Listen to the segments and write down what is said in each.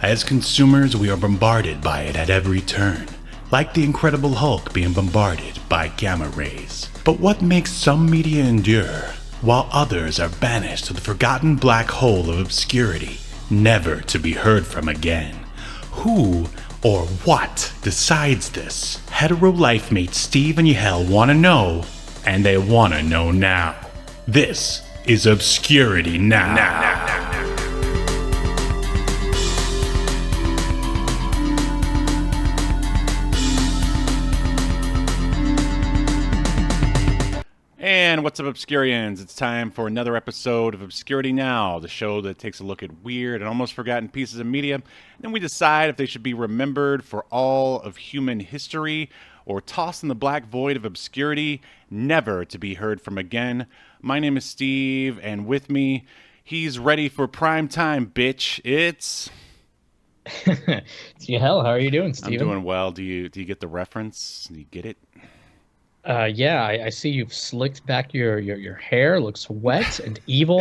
As consumers, we are bombarded by it at every turn, like the Incredible Hulk being bombarded by gamma rays. But what makes some media endure, while others are banished to the forgotten black hole of obscurity, never to be heard from again? Who or what decides this? Hetero life mates Steve and Yahel want to know, and they want to know now. This is Obscurity Now. And what's up, Obscurians? It's time for another episode of Obscurity Now, the show that takes a look at weird and almost forgotten pieces of media, and then we decide if they should be remembered for all of human history or tossed in the black void of obscurity, never to be heard from again. My name is Steve, and with me, he's ready for prime time, bitch. It's Yahel, how are you doing, Steven? I'm doing well. Do you get the reference? Do you get it? Yeah, I see you've slicked back your hair. Looks wet and evil.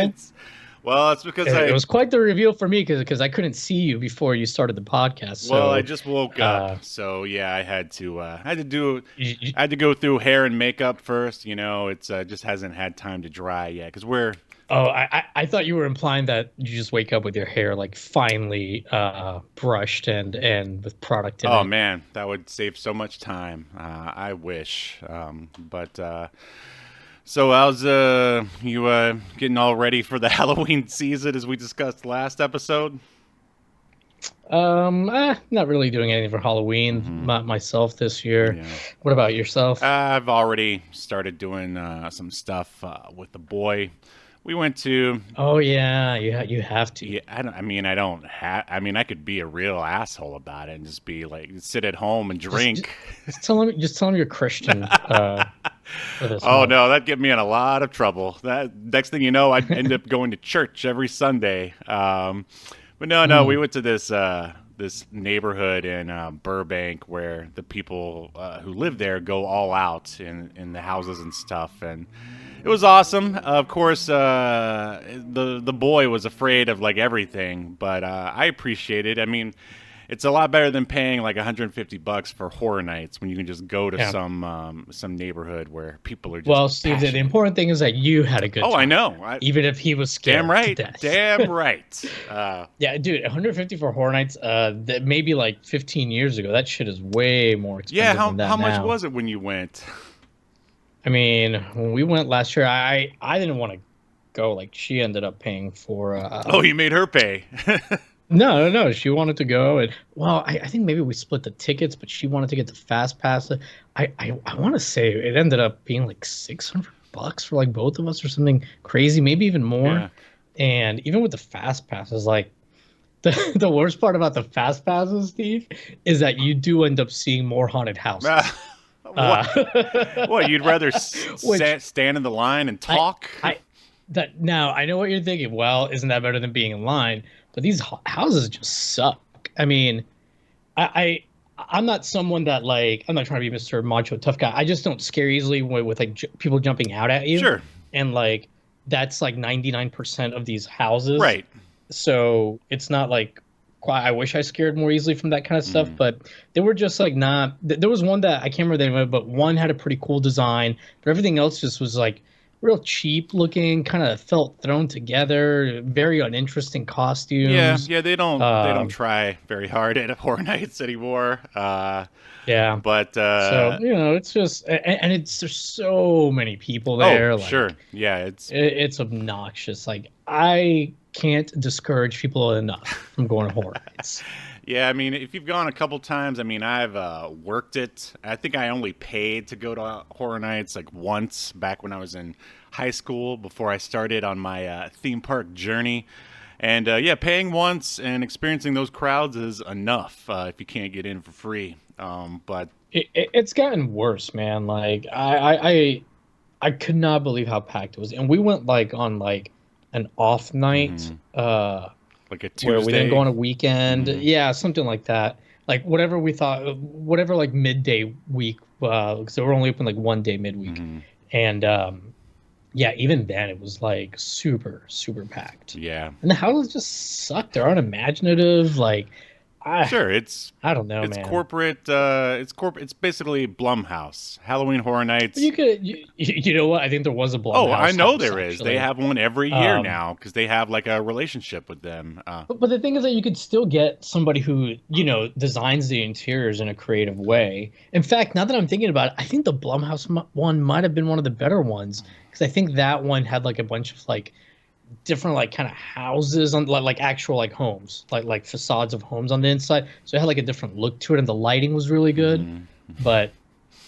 It's because It was quite the reveal for me because I couldn't see you before you started the podcast. So, well, I just woke up, so yeah, I had to go through hair and makeup first. You know, it's just hasn't had time to dry yet because we're. Oh, I thought you were implying that you just wake up with your hair like finely brushed and with product in it. Oh man, that would save so much time. I wish. So how's you getting all ready for the Halloween season as we discussed last episode? Not really doing anything for Halloween myself this year. Yeah. What about yourself? I've already started doing some stuff with the boy. We went to. Oh yeah, you have to. Yeah, I could be a real asshole about it and just be like, sit at home and drink. Just tell him you're Christian. For this Oh month. no, that'd get me in a lot of trouble. That next thing you know, I'd end up going to church every Sunday. But no, we went to this neighborhood in Burbank where the people who live there go all out in the houses and stuff, and it was awesome. Of course, the boy was afraid of like everything, but I appreciate it. I mean, it's a lot better than paying like $150 for horror nights when you can just go to some neighborhood where people are just. Well, Steve, the important thing is that you had a good time. Oh, I know. Even if he was scared Damn right. to death. Damn right. Yeah, dude, 150 for horror nights. That maybe like 15 years ago. That shit is way more expensive. Yeah, than that how much now. was it when you went? I mean, when we went last year, I didn't want to go. Like, she ended up paying for. Oh, you made her pay. No. She wanted to go, and I think maybe we split the tickets, but she wanted to get the fast pass. I want to say it ended up being like $600 for like both of us or something crazy, maybe even more. Yeah. And even with the fast passes, like the worst part about the fast passes, Steve, is that you do end up seeing more haunted houses. What, you'd rather stand in the line and talk? Now I know what you're thinking. Well, isn't that better than being in line? But these houses just suck. I mean, I'm not someone that like, I'm not trying to be Mr. Macho Tough Guy. I just don't scare easily with like people jumping out at you. Sure. And like that's like 99% of these houses. Right. So it's not like I wish I scared more easily from that kind of stuff, but they were just like not. There was one that I can't remember the name of, but one had a pretty cool design, but everything else just was like real cheap looking, kind of felt thrown together, very uninteresting costumes. Yeah, they don't try very hard at horror nights anymore. Yeah, but so it's just and there's so many people there. Oh, like, sure, yeah, it's obnoxious. Like I can't discourage people enough from going to horror nights. Yeah, I mean, if you've gone a couple times, I mean, I've worked it. I think I only paid to go to horror nights like once back when I was in high school before I started on my theme park journey. And paying once and experiencing those crowds is enough if you can't get in for free. But it's gotten worse, man. Like I could not believe how packed it was, and we went like on like an off night. Like a Tuesday? Where we didn't go on a weekend. Yeah, something like that. Like whatever we thought, whatever like midday week, because they were only open like one day midweek. And yeah, even then it was like super, super packed. Yeah. And the houses just suck. They're unimaginative. Like I Sure, it's I don't know, it's man. corporate. It's basically Blumhouse. Halloween Horror But Nights. you know what? I think there was a Oh, I Blumhouse know house there is. They actually. have one every year Um, now because they have like a relationship with them. but the thing is that you could still get somebody who, designs the interiors in a creative way. In fact, now that I'm thinking about it, I think the Blumhouse one might have been one of the better ones because I think that one had like a bunch of like different like kind of houses on like actual like homes, like facades of homes on the inside. So it had like a different look to it, and the lighting was really good. Mhm. But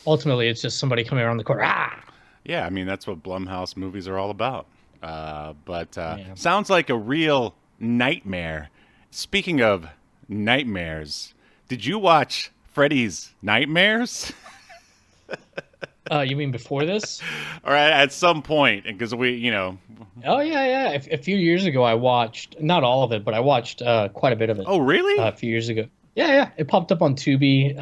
ultimately, it's just somebody coming around the corner. Ah, Yeah, I mean that's what Blumhouse movies are all about. But yeah. sounds like a real nightmare. Speaking of nightmares, did you watch Freddy's Nightmares? You mean before this? All right, at some point, because Oh yeah, yeah. A few years ago, I watched not all of it, but I watched quite a bit of it oh really? a few years ago. Yeah, yeah. It popped up on Tubi.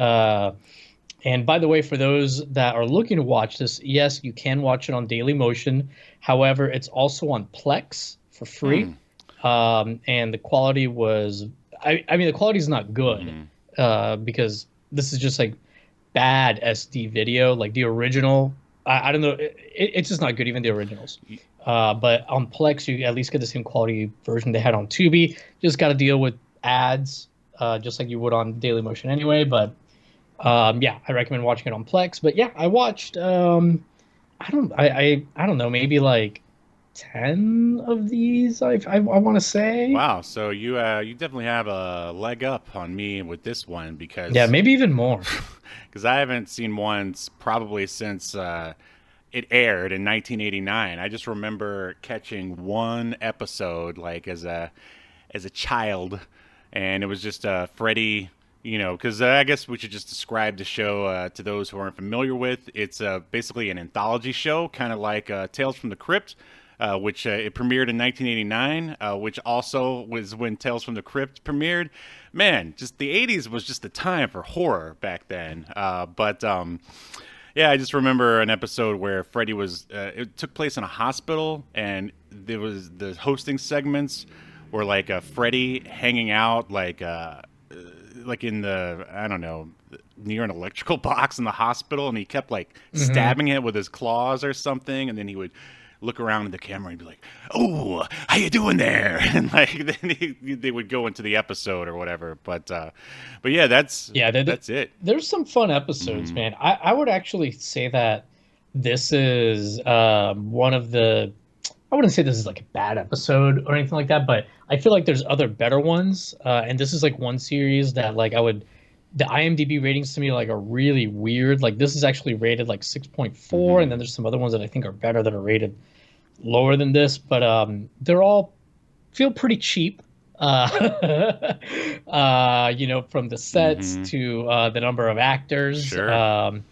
And by the way, for those that are looking to watch this, yes, you can watch it on Daily Motion. However, it's also on Plex for free. Hmm. And the quality was, I mean, the quality is not good Hmm. because this is just like bad SD video, like the original. I don't know, it's just not good, even the originals. But on Plex, you at least get the same quality version they had on Tubi. Just got to deal with ads, just like you would on Daily Motion anyway. But yeah, I recommend watching it on Plex. But yeah, I watched. I don't know, maybe like 10 of these. I want to say. Wow. So you definitely have a leg up on me with this one Yeah, because maybe even more. I haven't seen one probably since it aired in 1989. I just remember catching one episode like as a child, and it was just Freddy. Because I guess we should just describe the show to those who aren't familiar with. It's basically an anthology show, kind of like Tales from the Crypt, which it premiered in 1989, which also was when Tales from the Crypt premiered. Man, just the 80s was just the time for horror back then. But yeah, I just remember an episode where Freddy was. It took place in a hospital, and there was the hosting segments were like Freddy hanging out like in the I don't know near an electrical box in the hospital, and he kept like Hmm. stabbing it with his claws or something, and then he would look around at the camera and be like, "Oh, how you doing there?" And like then they would go into the episode or whatever. But yeah, Yeah, that's it. there's some fun episodes, Mm-hmm. man. I would actually say that this is one of the. I wouldn't say this is like a bad episode or anything like that, but I feel like there's other better ones. And this is like one series that like I would. The IMDb ratings to me like are really weird. Like this is actually rated like 6.4, and Mm-hmm. then there's some other ones that I think are better that are rated lower than this, but they're all feel pretty cheap. From the sets Mm-hmm. to the number of actors, Sure. and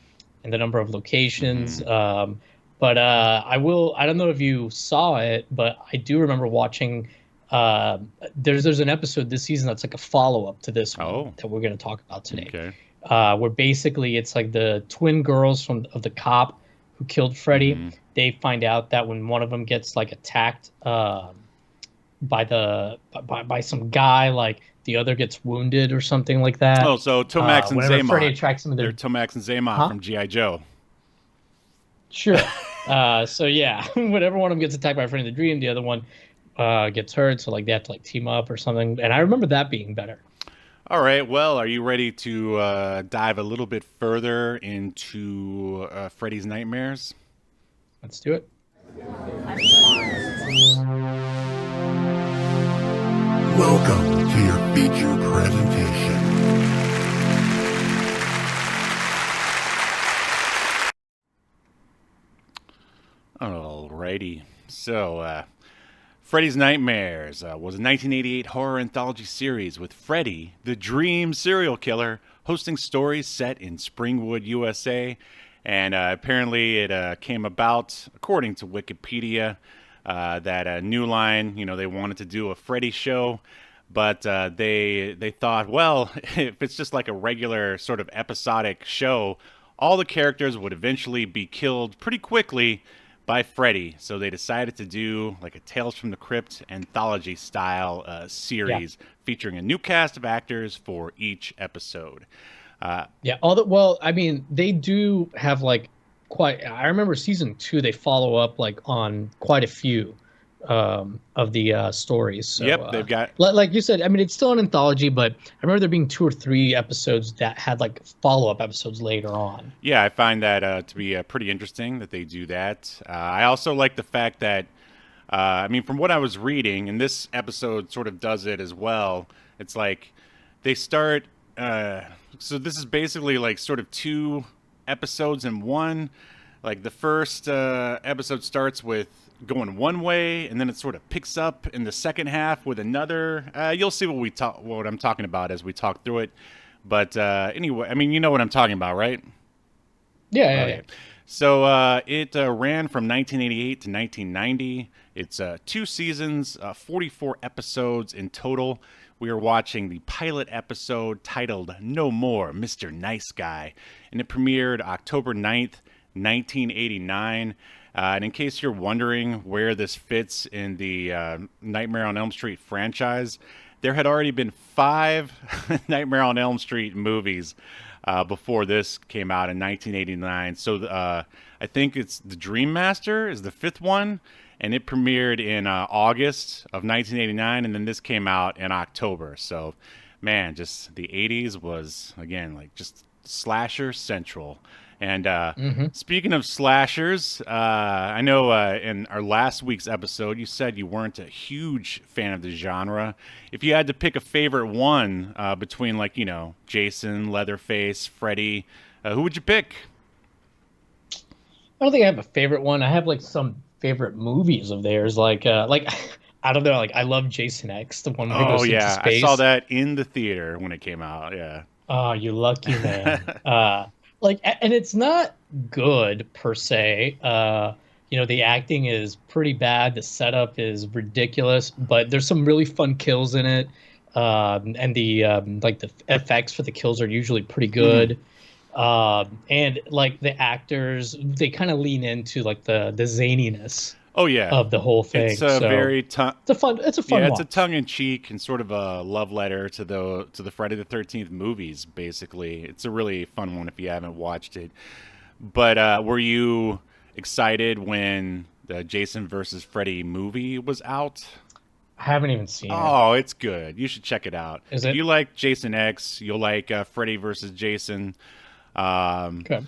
the number of locations. Mm-hmm. But I don't know if you saw it, but I do remember watching. Uh, there's an episode this season that's like a follow up to this one Oh, that we're going to talk about today, okay. where basically it's like the twin girls from of the cop who killed Freddy. Mm-hmm. They find out that when one of them gets like attacked by some guy, like the other gets wounded or something like Oh, that. so Tomax and Whenever Freddy Zaymot. attracts him, They're they're Tomax and Zaymot huh? from GI Joe. Sure. So yeah, whenever one of them gets attacked by Freddy in the Dream, the other one gets hurt. So like they have to like team up or something. And I remember that being better. All right. Well, are you ready to dive a little bit further into Freddy's Nightmares? Let's do it. Welcome to your feature presentation. Alrighty. So, Freddy's Nightmares was a 1988 horror anthology series with Freddy, the dream serial killer, hosting stories set in Springwood, USA. And apparently, it came about, according to Wikipedia, that New Line, they wanted to do a Freddy show, but they thought, well, if it's just like a regular sort of episodic show, all the characters would eventually be killed pretty quickly by Freddy. So they decided to do like a Tales from the Crypt anthology style series featuring a new cast of actors for each episode. Yeah. Well, I mean, they do have like quite. I remember season 2. They follow up like on quite a few of the stories. So, Yep, they've got. like you said, I mean, it's still an anthology, but I remember there being 2 or 3 episodes that had like follow up episodes later on. Yeah, I find that to be pretty interesting that they do that. I also like the fact that, I mean, from what I was reading, and this episode sort of does it as well. It's like they start. So this is basically like sort of 2 episodes in one. Like the first episode starts with going one way, and then it sort of picks up in the second half with another. You'll see what I'm talking about as we talk through it. But anyway, I mean, you know what I'm talking about, right? Yeah. Okay. So it ran from 1988 to 1990. It's 2 seasons, 44 episodes in total. We are watching the pilot episode titled No More, Mr. Nice Guy. And it premiered October 9th, 1989. And in case you're wondering where this fits in the Nightmare on Elm Street franchise, there had already been 5 Nightmare on Elm Street movies before this came out in 1989. So I think it's The Dream Master is the 5th one, and it premiered in August of 1989, and then this came out in October. So, man, just the 80s was, again, like just slasher central. And speaking of slashers, I know in our last week's episode, you said you weren't a huge fan of the genre. If you had to pick a favorite one between, like, you know, Jason, Leatherface, Freddy, who would you pick? I don't think I have a favorite one. I have like some favorite movies of theirs, like I don't know, like I love Jason X, the one where he goes into space. I saw that in the theater when it came out. Yeah. Oh, you lucky man. Like, and it's not good per se. You know, the acting is pretty bad. The setup is ridiculous, but there's some really fun kills in it. And the like the effects for the kills are usually pretty good. And like the actors, they kind of lean into like the zaniness. Oh yeah, of the whole thing. It's a it's a fun. It's a fun. Yeah, watch. It's a tongue in cheek and sort of a love letter to the Friday the 13th movies. Basically, it's a really fun one if you haven't watched it. But were you excited when the Jason versus Freddy movie was out? I haven't even seen it. Oh, it's good. You should check it out. If you like Jason X, you'll like Freddy versus Jason. Okay.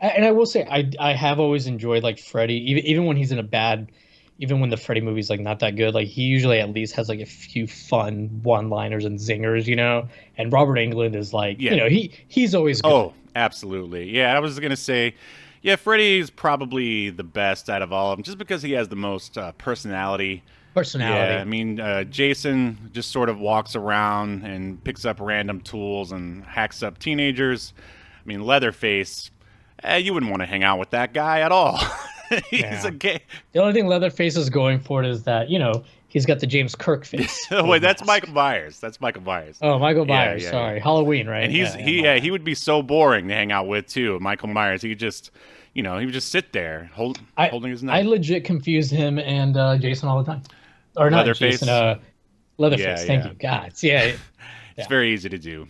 And I will say, I have always enjoyed like Freddy, even when he's in a bad, even when the Freddy movie's like not that good, like he usually at least has like a few fun one-liners and zingers, you know. And Robert Englund is like, you know, he's always good. Oh, absolutely. Yeah, I was gonna say, yeah, Freddy's probably the best out of all of them, just because he has the most personality. Yeah, I mean, Jason just sort of walks around and picks up random tools and hacks up teenagers. I mean, Leatherface. You wouldn't want to hang out with that guy at all. He's a gay. The only thing Leatherface is going for is that, you know, he's got the James Kirk face. Wait, that's Michael Myers. That's Michael Myers. Oh, Michael Myers. Sorry, Halloween, right? And he would be so boring to hang out with too. Michael Myers. He could just, you know, he would just sit there holding his knife. I legit confuse him and Jason all the time. Or not Leatherface. Jason. Leatherface. Thank you. God. It's very easy to do.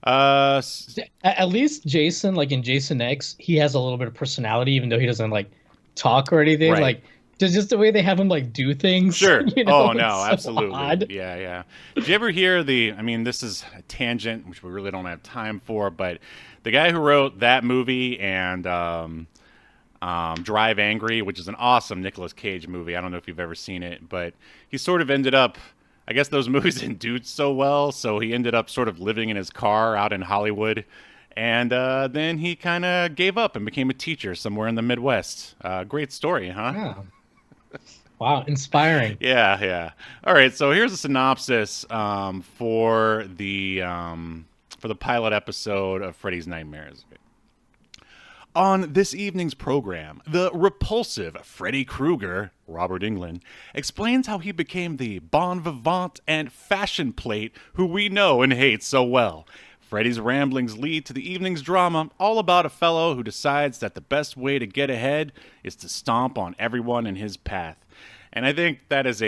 At least Jason, like in Jason X, he has a little bit of personality, even though he doesn't like talk or anything. Right. Like just the way they have him like do things. Sure. You know, oh no, so absolutely. odd. Yeah. Did you ever hear I mean, this is a tangent, which we really don't have time for, but the guy who wrote that movie and Drive Angry, which is an awesome Nicolas Cage movie. I don't know if you've ever seen it, but he sort of ended up, I guess those movies didn't do so well, so he ended up sort of living in his car out in Hollywood. And then he kind of gave up and became a teacher somewhere in the Midwest. Great story, huh? Yeah. Wow, inspiring. Yeah. All right, so here's a synopsis for the pilot episode of Freddy's Nightmares. On this evening's program, the repulsive Freddy Kruger, Robert Englund, explains how he became the bon vivant and fashion plate who we know and hate so well. Freddy's ramblings lead to the evening's drama, all about a fellow who decides that the best way to get ahead is to stomp on everyone in his path. And I think that is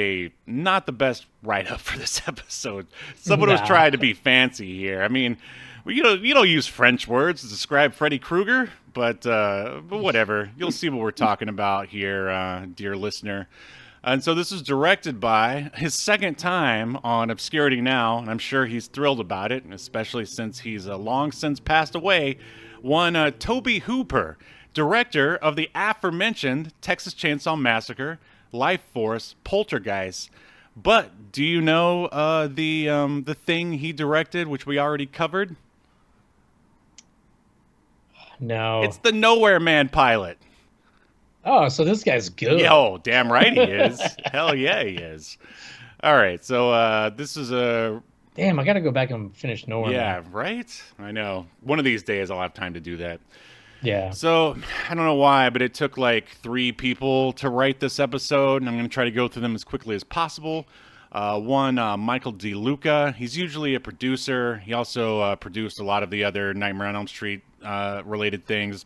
not the best write-up for this episode. Someone was trying to be fancy here. I mean, you don't use French words to describe Freddy Krueger, but whatever. You'll see what we're talking about here, dear listener. And so this is directed by his second time on Obscurity Now, and I'm sure he's thrilled about it, especially since he's long since passed away. One Toby Hooper, director of the aforementioned Texas Chainsaw Massacre, Life Force, Poltergeist. But do you know the thing he directed, which we already covered? No. It's the Nowhere Man pilot. Oh, so this guy's good. Yo, damn right he is. Hell yeah, he is. All right, so this is a... Damn, I got to go back and finish Nowhere Yeah, Man. right? I know. One of these days I'll have time to do that. Yeah. So, I don't know why, but it took like 3 people to write this episode, and I'm going to try to go through them as quickly as possible. One, Michael DeLuca. He's usually a producer. He also produced a lot of the other Nightmare on Elm Street related things.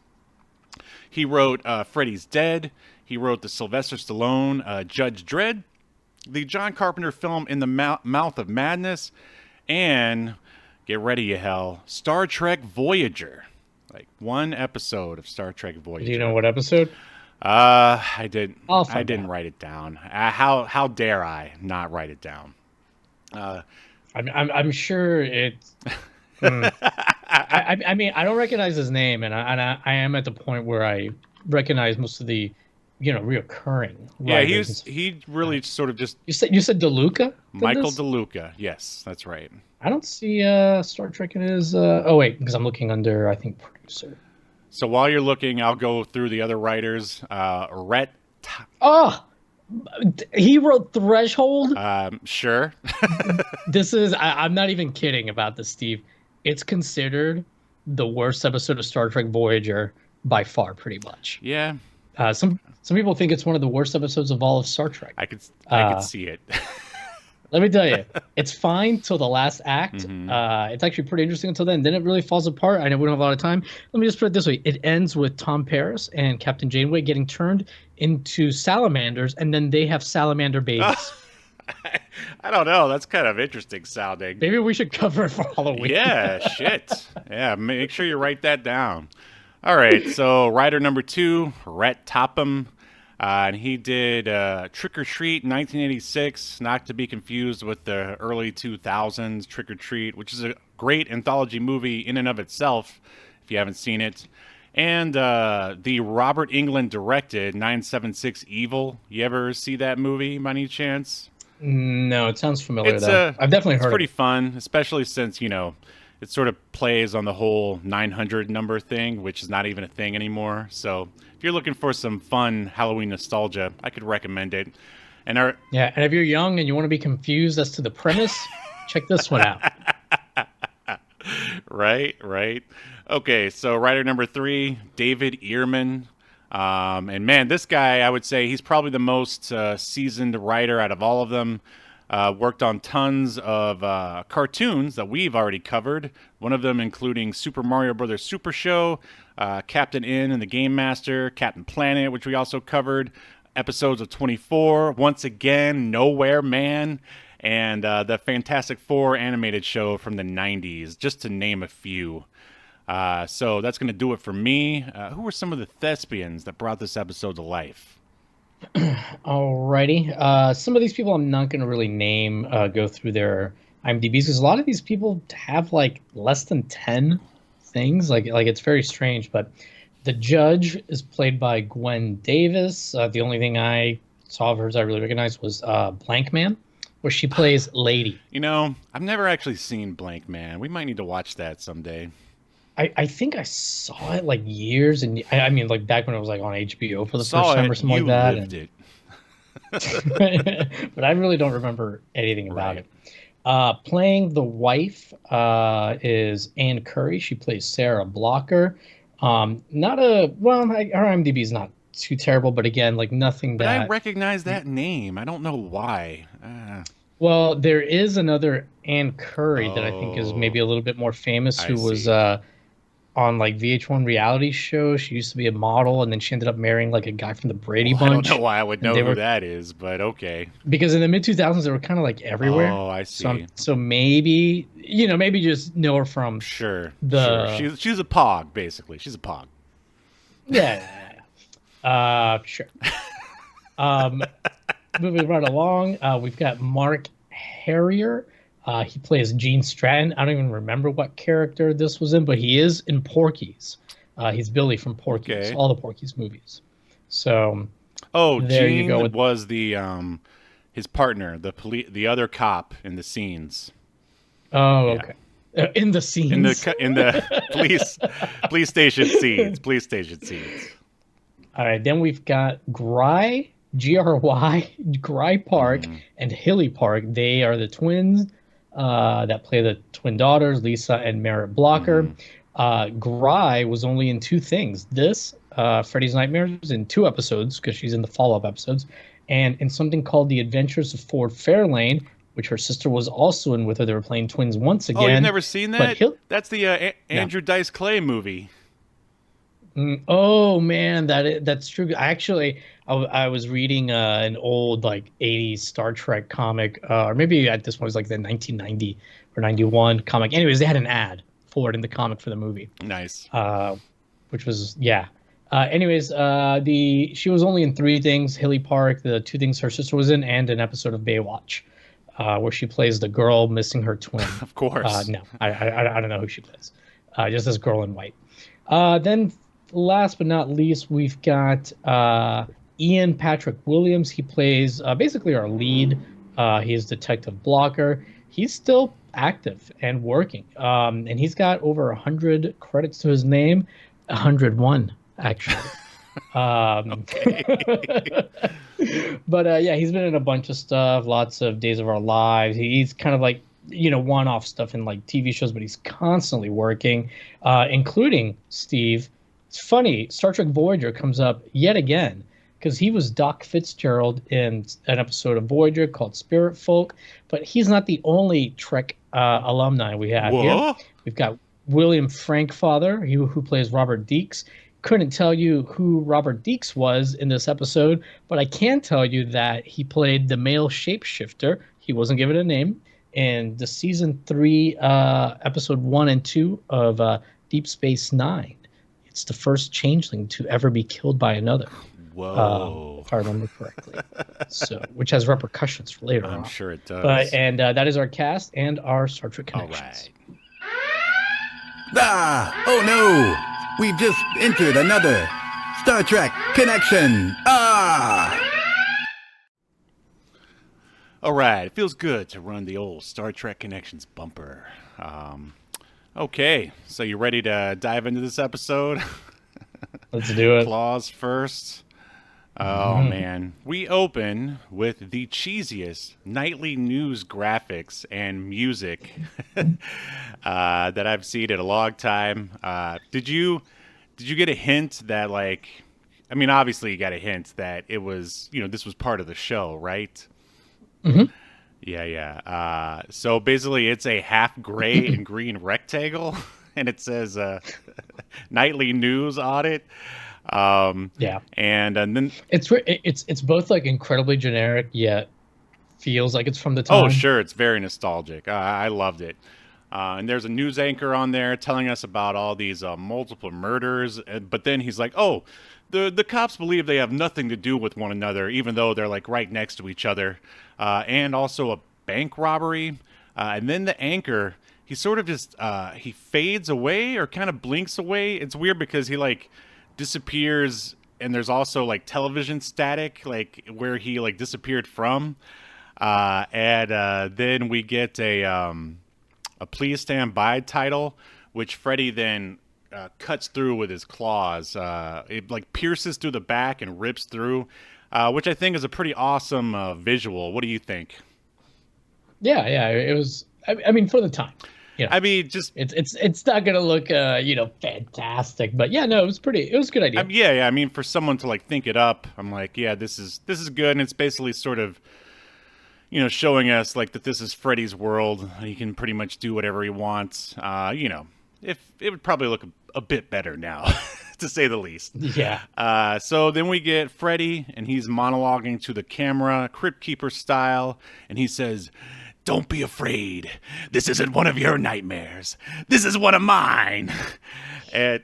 He wrote Freddy's Dead. He wrote the Sylvester Stallone Judge Dredd, the John Carpenter film In the Mouth of Madness, and, get ready, Yahel, Star Trek Voyager. Like one episode of Star Trek Voyager. Do you know what episode? I didn't out. write it down. How dare I not write it down? I'm sure it's. I mean, I don't recognize his name, and I am at the point where I recognize most of the, reoccurring. Yeah, he really sort of just. You said DeLuca? Michael DeLuca. Yes, that's right. I don't see Star Trek in his. Oh wait, because I'm looking under, I think, producer. So while you're looking, I'll go through the other writers. Rhett. He wrote Threshold. Sure. This is. I'm not even kidding about this, Steve. It's considered the worst episode of Star Trek Voyager by far, pretty much. Yeah. Some people think it's one of the worst episodes of all of Star Trek. I could see it. Let me tell you, it's fine till the last act. Mm-hmm. It's actually pretty interesting until then. Then it really falls apart. I know we don't have a lot of time. Let me just put it this way. It ends with Tom Paris and Captain Janeway getting turned into salamanders, and then they have salamander babies. I don't know. That's kind of interesting sounding. Maybe we should cover it for Halloween. Yeah, shit. Yeah, make sure you write that down. All right, so writer number 2, Rhett Topham. And he did Trick or Treat in 1986, not to be confused with the early 2000s Trick or Treat, which is a great anthology movie in and of itself, if you haven't seen it. And the Robert Englund directed 976 Evil. You ever see that movie by any chance? No, it sounds familiar, though. I've definitely heard It's pretty it. fun, especially since, it sort of plays on the whole 900 number thing, which is not even a thing anymore. So if you're looking for some fun Halloween nostalgia, I could recommend it. And and if you're young and you want to be confused as to the premise, check this one out. Right. Okay, so writer number 3, David Ehrman. And man, this guy, I would say he's probably the most seasoned writer out of all of them. Worked on tons of cartoons that we've already covered. One of them including Super Mario Brothers Super Show, Captain N and the Game Master, Captain Planet, which we also covered, episodes of 24, Once Again, Nowhere Man, and the Fantastic Four animated show from the 90s, just to name a few. So that's going to do it for me. Who were some of the thespians that brought this episode to life? Alrighty. Some of these people I'm not going to really name, go through their IMDb's, because a lot of these people have like less than 10 things. Like it's very strange. But the judge is played by Gwen Davis. The only thing I saw of hers I really recognized was Blank Man, where she plays Lady. I've never actually seen Blank Man. We might need to watch that someday. I think I saw it like years, and I mean like back when it was like on HBO for the Saw first time it, or something you like lived that. it. But I really don't remember anything about Right. it. Playing the wife is Ann Curry. She plays Sarah Blocker. Her IMDb is not too terrible, but again, like nothing But that. I recognize that name. I don't know why. Well, there is another Ann Curry that I think is Oh, maybe a little bit more famous, I who was see. on like VH1 reality show. She used to be a model, and then she ended up marrying like a guy from the Brady Well, I don't know Bunch, why I would and know they who were that is, but okay. because in the mid 2000s they were kind of like everywhere. Oh, I So see. so maybe maybe just know her from Sure, sure. the She's a pog, basically. She's a pog. sure. Um, moving right along, we've got Mark Harrier. He plays Gene Stratton. I don't even remember what character this was in, but he is in Porky's. He's Billy from Porky's, Okay. all the Porky's movies. So Oh, there you go Gene with. was the his partner, the other cop in the scenes. Oh, Yeah. okay. In the scenes. In the police station scenes. Police station scenes. All right, then we've got Gry Park, Hmm. and Hilly Park. They are the twins that play the twin daughters, Lisa and Merritt Blocker. Hmm. Gry was only in two things. Freddy's Nightmares, in two episodes, because she's in the follow-up episodes, and in something called The Adventures of Ford Fairlane, which her sister was also in with her. They were playing twins once Oh, you've again. never seen But that? Hill, That's the no. Andrew Dice Clay movie. Oh man, that's true. I was reading an old like 80s Star Trek comic, or maybe at this point it was like the 1990 or 91 comic. Anyways, they had an ad for it in the comic for the movie, Nice. which was yeah. The she was only in three things: Hilly Park, the two things her sister was in, and an episode of Baywatch, where she plays the girl missing her twin. Of course. No, I don't know who she plays. Just this girl in white. Then last but not least, we've got Ian Patrick Williams. He plays basically our lead. He's Detective Blocker. He's still active and working, and he's got over 100 credits to his name. 101 actually. Okay. But yeah, he's been in a bunch of stuff, lots of Days of Our Lives. He's kind of like one-off stuff in like TV shows, but he's constantly working, including Steve. It's funny, Star Trek Voyager comes up yet again because he was Doc Fitzgerald in an episode of Voyager called Spirit Folk, but he's not the only Trek alumni we have here. Whoa. We've got William Frankfather, who plays Robert Deeks. Couldn't tell you who Robert Deeks was in this episode, but I can tell you that he played the male shapeshifter. He wasn't given a name in the season 3, episode 1 and 2 of Deep Space Nine. It's the first changeling to ever be killed by another, Whoa. if I remember correctly. So, which has repercussions for later I'm on. sure it does. But that is our cast and our Star Trek All connections. right. Ah! Oh no! We've just entered another Star Trek connection! Ah! All right. It feels good to run the old Star Trek Connections bumper. Okay. So you ready to dive into this episode? Let's do it. Claws first. Oh, man. We open with the cheesiest nightly news graphics and music that I've seen in a long time. Did you get a hint that, like, I mean, obviously you got a hint that it was, this was part of the show, right? Mm-hmm. Yeah. So basically it's a half gray and green rectangle, and it says nightly news on it. Yeah. And then It's both like incredibly generic yet feels like it's from the time. oh, sure, it's very nostalgic. I loved it. And there's a news anchor on there telling us about all these multiple murders, but then he's like, "Oh, the cops believe they have nothing to do with one another, even though they're like right next to each other, and also a bank robbery." And then the anchor, he sort of just he fades away or kind of blinks away. It's weird because he like disappears, and there's also like television static, like where he like disappeared from. And then we get a "Please Stand By" title, which Freddy then cuts through with his claws. It like pierces through the back and rips through, which I think is a pretty awesome visual. What do you think? Yeah. It was. I mean, for the time. I mean, just It's not gonna look fantastic, but yeah, no, it was a good idea. yeah. I mean, for someone to like think it up, I'm like, yeah, this is good, and it's basically sort of, showing us like that this is Freddy's world. He can pretty much do whatever he wants. If it would probably look a bit better now, to say the least. Yeah. So then we get Freddy, and he's monologuing to the camera, Crypt Keeper style, and he says, "Don't be afraid. This isn't one of your nightmares. This is one of mine."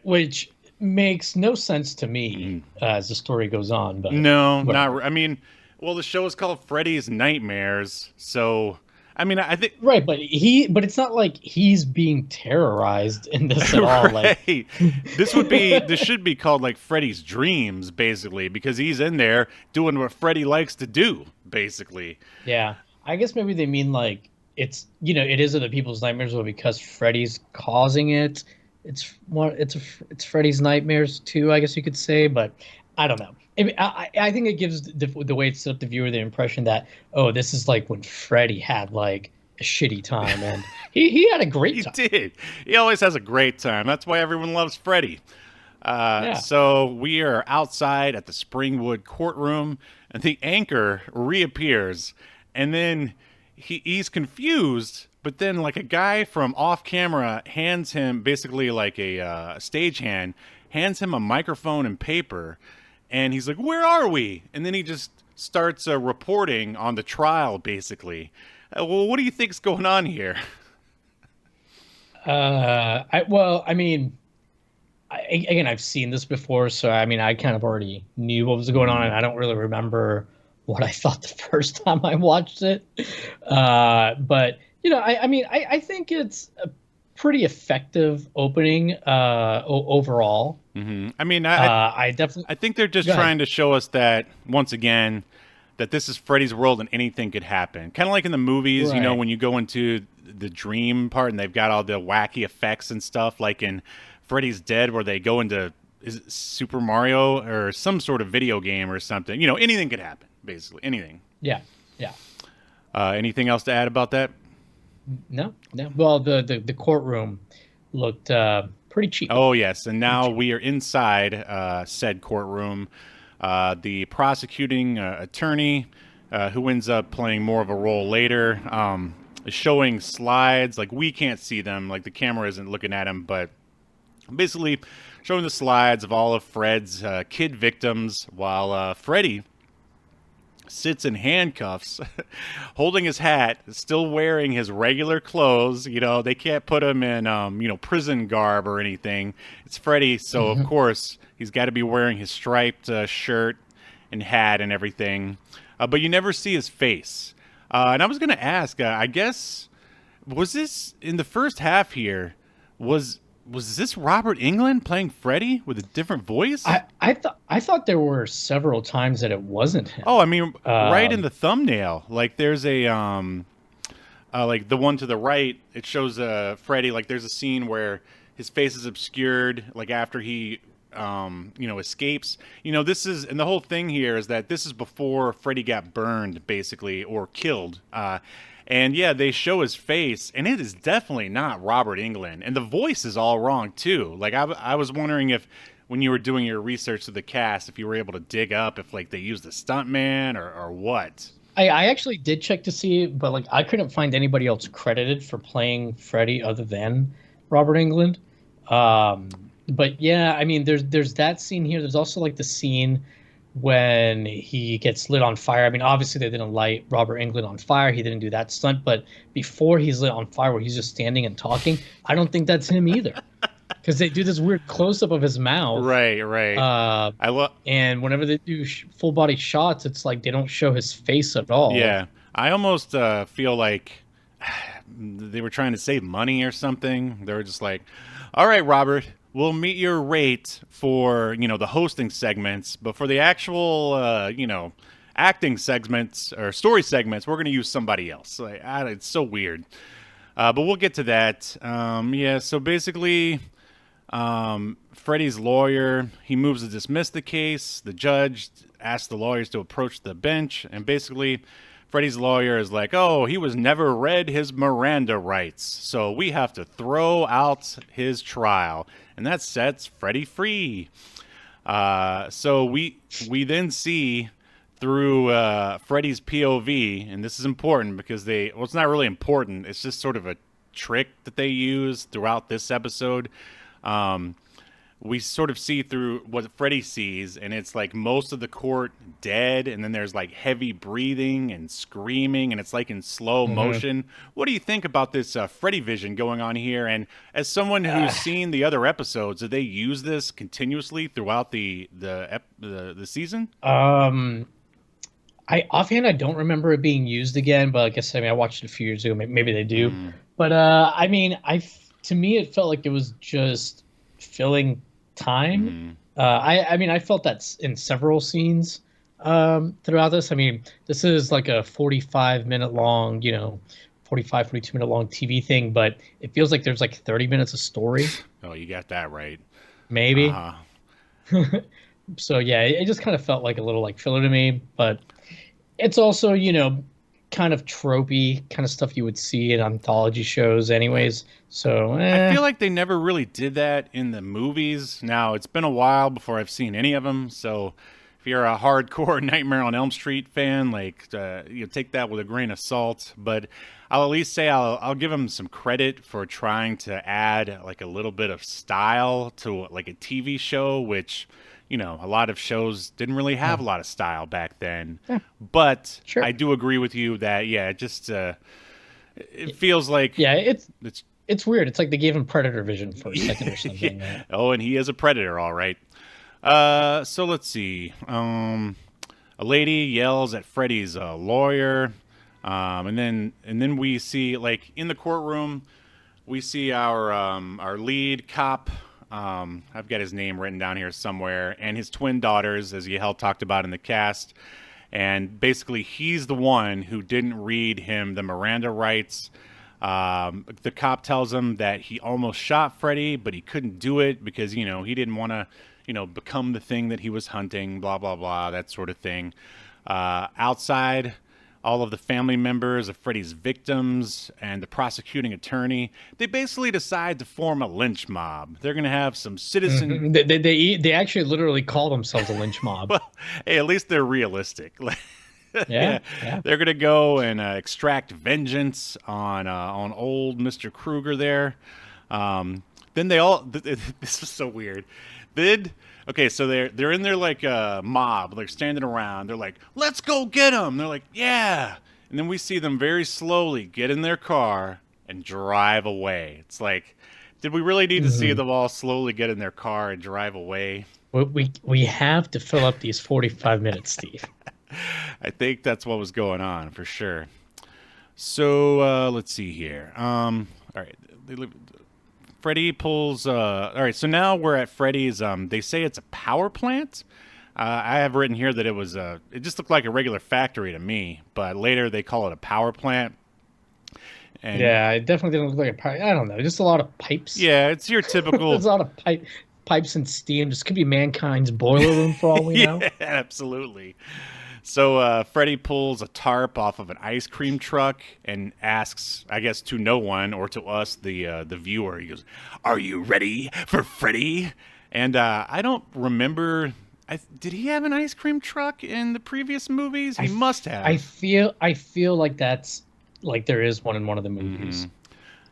Which makes no sense to me as the story goes on. But no, whatever. not. I mean, well, the show is called Freddy's Nightmares, so I mean, I think right, but it's not like he's being terrorized in this at all. right. Like This should be called like Freddy's Dreams, basically, because he's in there doing what Freddy likes to do, basically. yeah, I guess maybe they mean like it is other people's nightmares, but because Freddy's causing it, it's Freddy's nightmares too, I guess you could say, but I don't know. I think it gives the way it's set up the viewer the impression that, oh, this is like when Freddy had like a shitty time, and he had a great time. He did. He always has a great time. That's why everyone loves Freddy. Yeah. So we are outside at the Springwood courtroom, and the anchor reappears, and then he's confused. But then, like, a guy from off camera hands him, basically like a stagehand, hands him a microphone and paper, and he's like, "Where are we?" And then he just starts reporting on the trial, basically. Well, what do you think's going on here? Again, I've seen this before, so I mean, I kind of already knew what was going on, and I don't really remember what I thought the first time I watched it. But I think it's a pretty effective opening overall. Mm-hmm. I mean, I definitely. I think they're just trying to show us that, once again, that this is Freddy's world and anything could happen. Kind of like in the movies, Right. when you go into the dream part and they've got all the wacky effects and stuff, like in Freddy's Dead, where they go into Super Mario or some sort of video game or something. Anything could happen, basically. Anything. Yeah. Anything else to add about that? No. Well, the courtroom looked pretty cheap. Oh, yes. And now we are inside said courtroom. The prosecuting attorney, who ends up playing more of a role later, is showing slides. Like, we can't see them. Like, the camera isn't looking at him. But basically showing the slides of all of Fred's kid victims while Freddy sits in handcuffs, holding his hat, still wearing his regular clothes. They can't put him in, prison garb or anything. It's Freddy, so of course he's got to be wearing his striped shirt and hat and everything. But you never see his face. And I was going to ask, I guess, was this in the first half here? Was this Robert Englund playing Freddy with a different voice? I thought there were several times that it wasn't him. Oh, I mean, right in the thumbnail, like there's a like the one to the right, it shows Freddy. Like there's a scene where his face is obscured, like after he escapes. This is, and the whole thing here is that this is before Freddy got burned, basically, or killed. And yeah, they show his face, and it is definitely not Robert Englund. And the voice is all wrong, too. Like, I was wondering if, when you were doing your research of the cast, if you were able to dig up if, like, they used a stuntman or what. I actually did check to see, but, like, I couldn't find anybody else credited for playing Freddy other than Robert Englund. But, yeah, I mean, there's that scene here. There's also, like, the scene when he gets lit on fire. I mean, obviously they didn't light Robert Englund on fire. He didn't do that stunt. But before he's lit on fire, where he's just standing and talking, I don't think that's him either. Because they do this weird close-up of his mouth. Right. And whenever they do full-body shots, it's like they don't show his face at all. Yeah. I almost feel like they were trying to save money or something. They were just like, all right, Robert, we'll meet your rate for, the hosting segments, but for the actual, acting segments or story segments, we're going to use somebody else. Like, it's so weird. But we'll get to that. So basically, Freddy's lawyer, he moves to dismiss the case. The judge asks the lawyers to approach the bench, and basically Freddy's lawyer is like, oh, he was never read his Miranda rights, so we have to throw out his trial. And that sets Freddy free. So we then see through Freddy's POV, and this is important because it's not really important. It's just sort of a trick that they use throughout this episode. We sort of see through what Freddy sees, and it's like most of the court dead, and then there's like heavy breathing and screaming, and it's like in slow motion. What do you think about this Freddy vision going on here? And as someone who's seen the other episodes, did they use this continuously throughout the season? I offhand I don't remember it being used again, but like I said, I watched it a few years ago. Maybe they do, but to me it felt like it was just filling time. I felt that in several scenes throughout this. I mean, this is like a 45-minute long, 42-minute long TV thing, but it feels like there's like 30 minutes of story. Oh, you got that right. Maybe. So yeah, it just kind of felt like a little like filler to me, but it's also, kind of tropey kind of stuff you would see in anthology shows anyways. So I feel like they never really did that in the movies. Now, it's been a while before I've seen any of them, so if you're a hardcore Nightmare on Elm Street fan, you take that with a grain of salt. But I'll at least say I'll give them some credit for trying to add like a little bit of style to like a TV show, which a lot of shows didn't really have a lot of style back then. Yeah. But sure. I do agree with you that it just it feels like it's weird. It's like they gave him predator vision for a second or something. Yeah. Oh, and he is a predator, all right. So let's see. A lady yells at Freddy's lawyer, and then we see, like, in the courtroom, we see our lead cop. I've got his name written down here somewhere, and his twin daughters, as Yahel talked about in the cast. And basically, he's the one who didn't read him the Miranda rights. The cop tells him that he almost shot Freddy, but he couldn't do it because, he didn't want to, become the thing that he was hunting, blah, blah, blah, that sort of thing. Outside, all of the family members of Freddy's victims and the prosecuting attorney, they basically decide to form a lynch mob. They're going to have some citizen... They actually literally call themselves a lynch mob. Well, hey, at least they're realistic. Yeah. They're going to go and extract vengeance on old Mr. Kruger there. Then they all... This is so weird. Okay, so they're in their like mob, they're standing around. They're like, "Let's go get him." They're like, "Yeah," and then we see them very slowly get in their car and drive away. It's like, did we really need to see them all slowly get in their car and drive away? We have to fill up these 45 minutes, Steve. I think that's what was going on for sure. So let's see here. All right, Freddy pulls... all right, so now we're at Freddy's... they say it's a power plant. I have written here that it just looked like a regular factory to me, but later they call it a power plant. And yeah, it definitely didn't look like a power... I don't know, just a lot of pipes. Yeah, it's your typical... There's a lot of pipes and steam. This could be mankind's boiler room for all we know. Yeah, absolutely. So Freddy pulls a tarp off of an ice cream truck and asks, I guess to no one or to us, the viewer, he goes, "Are you ready for Freddy?" And I don't remember, did he have an ice cream truck in the previous movies? He must have. I feel like that's, like there is one in one of the movies.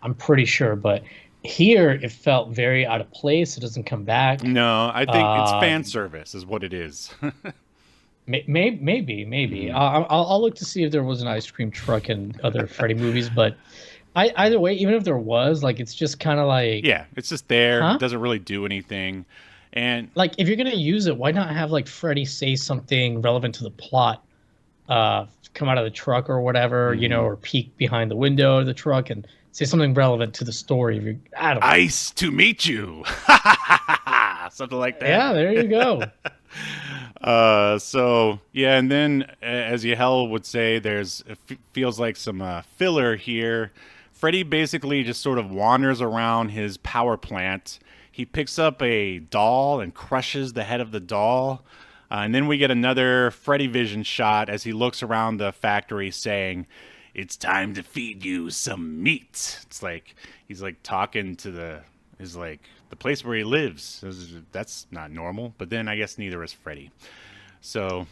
I'm pretty sure, but here it felt very out of place. It doesn't come back. No, I think it's fan service is what it is. Maybe. I'll look to see if there was an ice cream truck in other Freddy movies, but either way, even if there was, like, it's just kind of like... Yeah, it's just there. It doesn't really do anything. And like, if you're going to use it, why not have like Freddy say something relevant to the plot, come out of the truck or whatever, or peek behind the window of the truck and say something relevant to the story. I don't know. Ice to meet you. Something like that. Yeah, there you go. So yeah, and then as Yahel would say, feels like some filler here. Freddy basically just sort of wanders around his power plant. He picks up a doll and crushes the head of the doll. And then we get another Freddy vision shot as he looks around the factory saying, "It's time to feed you some meat." It's like he's like talking to the place where he lives. That's not normal, but then I guess neither is Freddy. So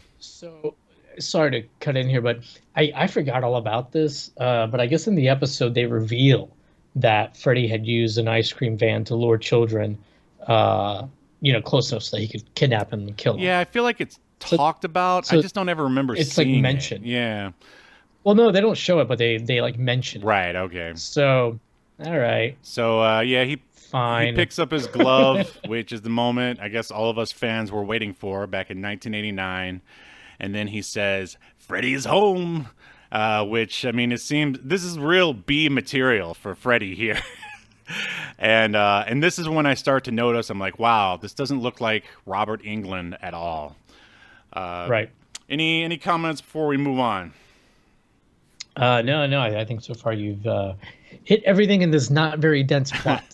sorry to cut in here, but I forgot all about this. But I guess in the episode they reveal that Freddy had used an ice cream van to lure children, close enough so that he could kidnap them and kill them. Yeah, I feel like it's talked about. So I just don't ever remember it's seeing like mentioned. it. Yeah. Well, no, they don't show it, but they like mention it. Right. Okay. So, all right. So he Fine. picks up his glove, which is the moment I guess all of us fans were waiting for back in 1989, and then he says, "Freddy is home," which I mean, it seems this is real B material for Freddy here. And this is when I start to notice. I'm like, wow, this doesn't look like Robert Englund at all. Right. Any comments before we move on? No. I think so far you've hit everything in this not very dense plot.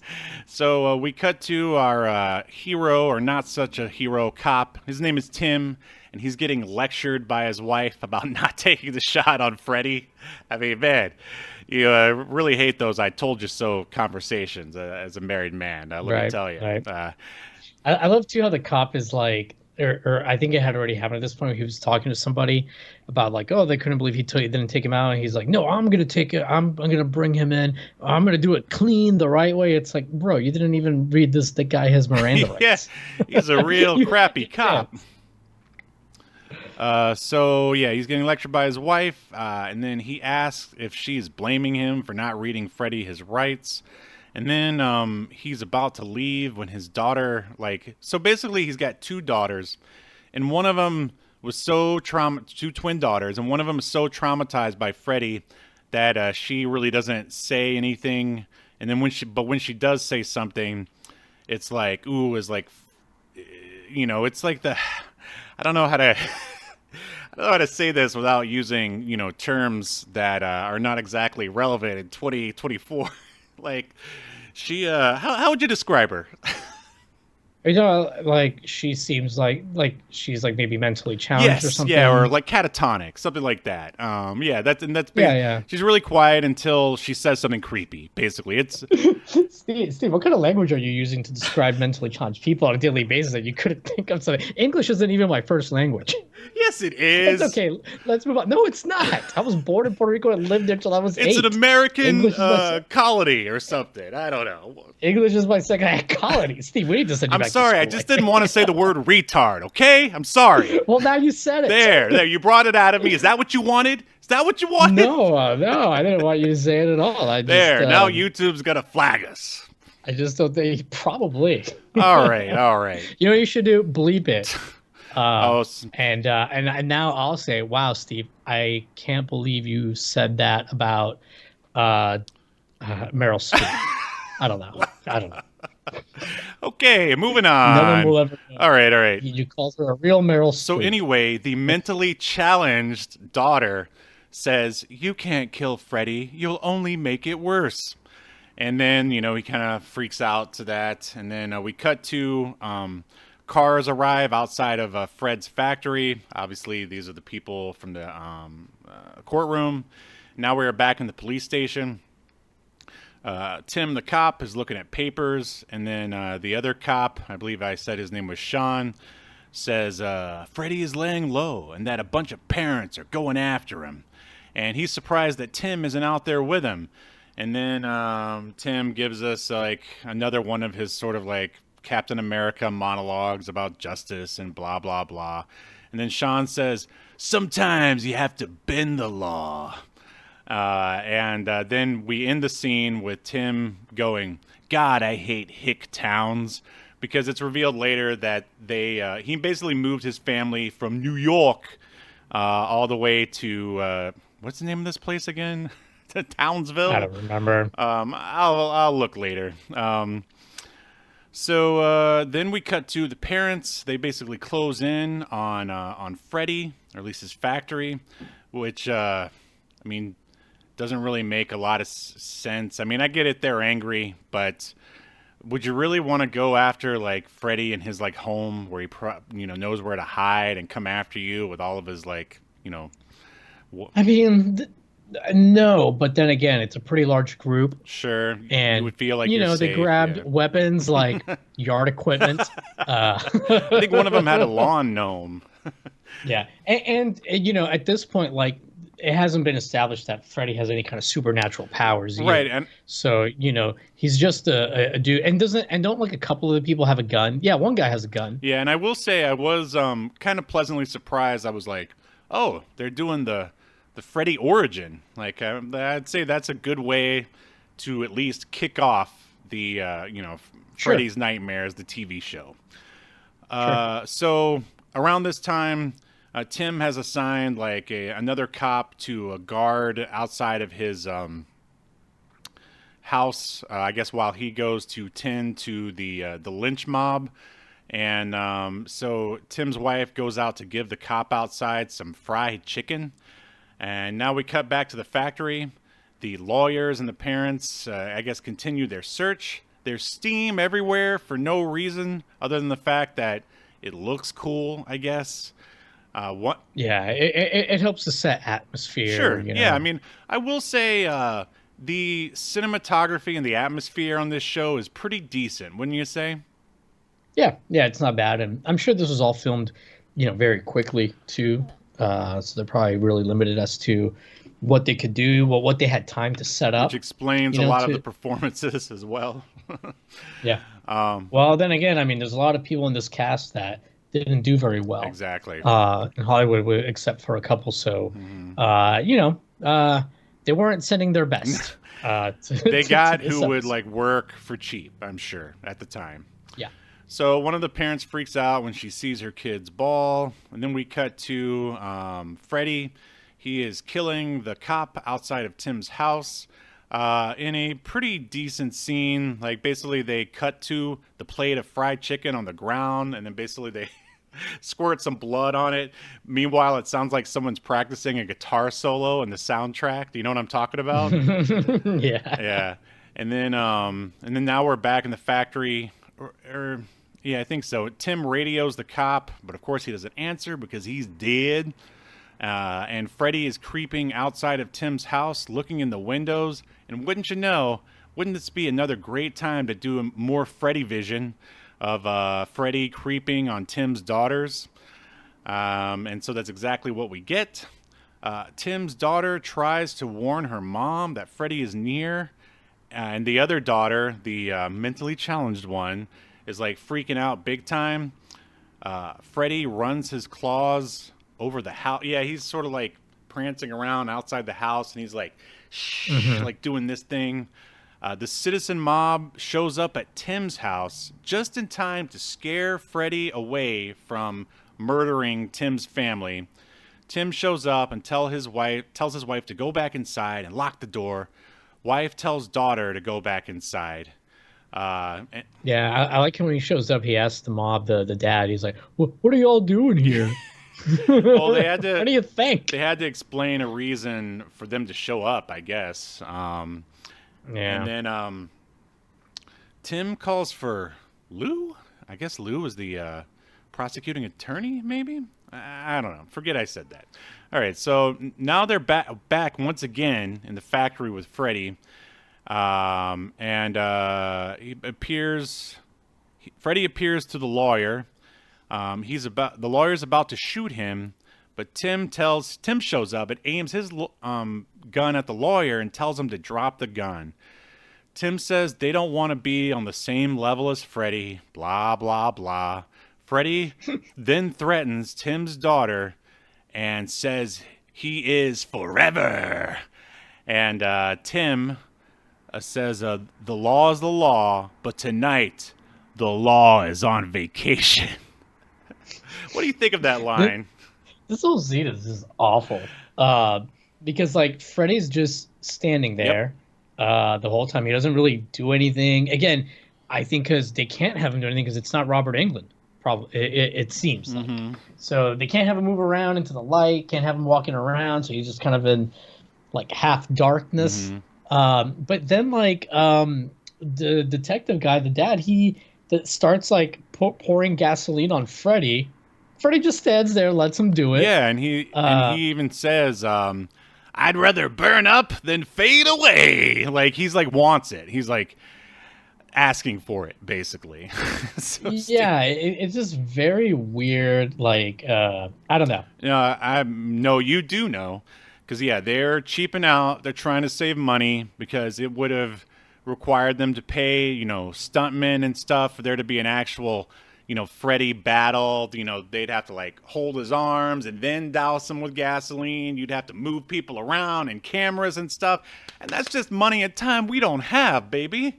So we cut to our hero, or not such a hero, cop. His name is Tim, and he's getting lectured by his wife about not taking the shot on Freddy. I mean, man, you really hate those "I told you so" conversations as a married man. Let me tell you. Right. I love too how the cop is like, or I think it had already happened at this point. Where he was talking to somebody about like, oh, they couldn't believe he didn't take him out, and he's like, no, I'm gonna take it. I'm gonna bring him in. I'm gonna do it clean, the right way. It's like, bro, you didn't even read this. The guy has Miranda rights. Yeah, he's a real crappy cop. So yeah, he's getting lectured by his wife, and then he asks if she's blaming him for not reading Freddy his rights. And then he's about to leave when his daughter, so basically he's got two daughters, and one of them was two twin daughters, and one of them is so traumatized by Freddy that she really doesn't say anything. And then when she does say something, it's like, ooh, it's like, it's like I don't know how to, I don't know how to say this without using, terms that are not exactly relevant in 2024. Like, she, how would you describe her? Like she seems like she's like maybe mentally challenged or something. Yeah, or like catatonic, something like that. Yeah. She's really quiet until she says something creepy. Basically, it's Steve, what kind of language are you using to describe mentally challenged people on a daily basis that you couldn't think of something? English isn't even my first language. Yes, it is. It's okay. Let's move on. No, it's not. I was born in Puerto Rico and lived there till I was 8. It's an American colony or something. I don't know. English is my second colony. Steve, we need to send you back to school. I'm sorry. I just didn't want to say the word retard, okay? I'm sorry. Well, now you said it. There. You brought it out of me. Is that what you wanted? No, I didn't want you to say it at all. Now YouTube's going to flag us. I just don't think, probably. All right. You know what you should do? Bleep it. And now I'll say, wow, Steve, I can't believe you said that about Meryl Streep. I don't know. Okay, moving on. No one will ever know. All right. You called her a real Meryl Streep. So anyway, the mentally challenged daughter says, "You can't kill Freddy. You'll only make it worse." And then, he kind of freaks out to that. And then we cut to cars arrive outside of Fred's factory. Obviously, these are the people from the courtroom. Now we're back in the police station. Tim, the cop, is looking at papers. And then the other cop, I believe I said his name was Sean, says Freddy is laying low and that a bunch of parents are going after him. And he's surprised that Tim isn't out there with him. And then Tim gives us another one of his sort of Captain America monologues about justice and blah, blah, blah. And then Sean says, sometimes you have to bend the law. And then we end the scene with Tim going, God, I hate hick towns. Because it's revealed later that he basically moved his family from New York all the way to, what's the name of this place again? To Townsville? I don't remember. I'll look later. So then we cut to the parents. They basically close in on Freddy, or at least his factory, which, doesn't really make a lot of sense. I mean, I get it, they're angry, but would you really want to go after, Freddy in his, home where he, knows where to hide and come after you with all of his, no, but then again, it's a pretty large group. Sure. And you would feel like they grabbed weapons like yard equipment. I think one of them had a lawn gnome. Yeah, and you know, at this point, like, it hasn't been established that Freddy has any kind of supernatural powers Right, either. and So you know, he's just a dude, and don't like a couple of the people have a gun? Yeah, one guy has a gun. yeah, and I will say I was kind of pleasantly surprised. I was like, oh, they're doing the Freddy origin. Like I'd say that's a good way to at least kick off the Sure, Freddy's Nightmares, the TV show. sure. So around this time, Tim has assigned like another cop to a guard outside of his house. I guess while he goes to tend to the lynch mob, and so Tim's wife goes out to give the cop outside some fried chicken. And now we cut back to the factory. The lawyers and the parents, I guess, continue their search. There's steam everywhere for no reason other than the fact that it looks cool, I guess. What? Yeah, it helps to set atmosphere. Sure. You Yeah. I know. mean, I will say the cinematography and the atmosphere on this show is pretty decent, wouldn't you say? Yeah, yeah, it's not bad, and I'm sure this was all filmed, you know, very quickly too. So they're probably really limited as to what they could do, what they had time to set Which up. explains You a know, lot of the to performances as well. yeah. um, Well, then again, I mean, there's a lot of people in this cast that didn't do very well exactly. in Hollywood, except for a couple. So, Mhm. you know, they weren't sending their best. They To got this who would episode. like work for cheap, I'm sure, at the time. Yeah. So one of the parents freaks out when she sees her kid's ball, and then we cut to Freddy. He is killing the cop outside of Tim's house in a pretty decent scene. Like basically, they cut to the plate of fried chicken on the ground, and then basically they squirt some blood on it. Meanwhile, it sounds like someone's practicing a guitar solo in the soundtrack. Do you know what I'm talking about? Yeah. Yeah. And then now we're back in the factory, or yeah, I think so. Tim radios the cop, but of course he doesn't answer because he's dead. And Freddy is creeping outside of Tim's house, looking in the windows. And wouldn't you know, wouldn't this be another great time to do a more Freddy vision of Freddy creeping on Tim's daughters? And so that's exactly what we get. Tim's daughter tries to warn her mom that Freddy is near, and the other daughter, the mentally challenged one, is like freaking out big time. Freddy runs his claws over the house. Yeah, he's sort of like prancing around outside the house, and he's like, shh, Hmm. like doing this thing. The citizen mob shows up at Tim's house just in time to scare Freddy away from murdering Tim's family. Tim shows up and tells his wife to go back inside and lock the door. Wife tells daughter to go back inside. And, Yeah, I like him when he shows up. He asks the mob, the dad. He's like, "What are y'all doing here? well, What do you think?" they had to explain a reason for them to show up, I guess. And Yeah. then Tim calls for Lou. I guess Lou is the prosecuting attorney, maybe? I don't know. Forget I said that. All right, so now they're back once again in the factory with Freddy. And he appears. Freddy appears to the lawyer. The lawyer's about to shoot him, but Tim shows up and aims his gun at the lawyer and tells him to drop the gun. Tim says they don't want to be on the same level as Freddy. Blah blah blah. Freddy then threatens Tim's daughter and says he is forever. And Tim says the law is the law, but tonight the law is on vacation. What do you think of that line? This whole scene is just awful. Because like Freddy's just standing Yep. there the whole time. He doesn't really do anything. Again, I think because they can't have him do anything because it's not Robert Englund. Probably it seems like. So they can't have him move around into the light. Can't have him walking around. So he's just kind of in like half darkness. But then like the detective guy, the dad, he that starts like pouring gasoline on Freddy. Freddy just stands there, lets him do it. Yeah, and he even says, "I'd rather burn up than fade away." Like he's like wants it. He's like, asking for it, basically. So Yeah, it's just very weird. Like, I don't know. I know you do know, because yeah, they're cheaping out. They're trying to save money because it would have required them to pay, stuntmen and stuff for there to be an actual, Freddy battle. They'd have to like hold his arms and then douse him with gasoline. You'd have to move people around and cameras and stuff, and that's just money and time we don't have, baby.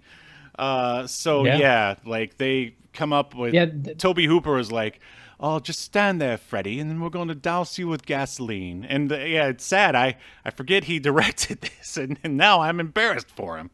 So Yeah. yeah, like they come up with Yeah, Toby Hooper is like, "Oh, just stand there, Freddy, and then we're going to douse you with gasoline." And yeah, it's sad. I forget he directed this, and now I'm embarrassed for him.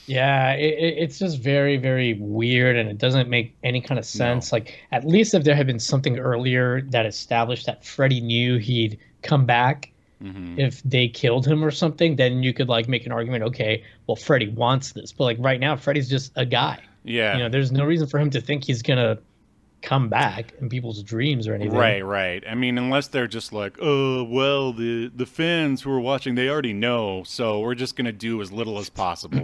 Yeah, it's just very, very weird, and it doesn't make any kind of No. sense. Like, at least if there had been something earlier that established that Freddy knew he'd come back Hmm. if they killed him or something, then you could like make an argument. Okay, well, Freddy wants this, but like right now, Freddy's just a guy. Yeah. There's no reason for him to think he's gonna come back in people's dreams or anything. Right, right. I mean, unless they're just like, "Oh, well, the fans who are watching, they already know, so we're just gonna do as little as possible."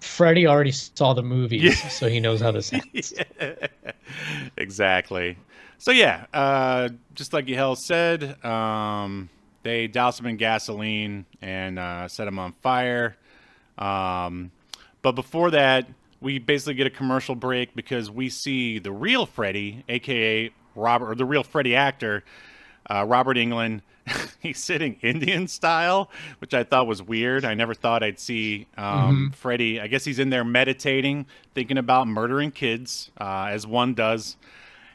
Freddy already saw the movies, Yeah. so he knows how this ends. Exactly. So yeah, just like Yahel said, they douse him in gasoline and set him on fire. Um, but before that, we basically get a commercial break because we see the real Freddy, aka Robert, or the real Freddy actor, Robert Englund. He's sitting Indian style, which I thought was weird. I never thought I'd see Hmm. Freddy. I guess he's in there meditating, thinking about murdering kids, as one does.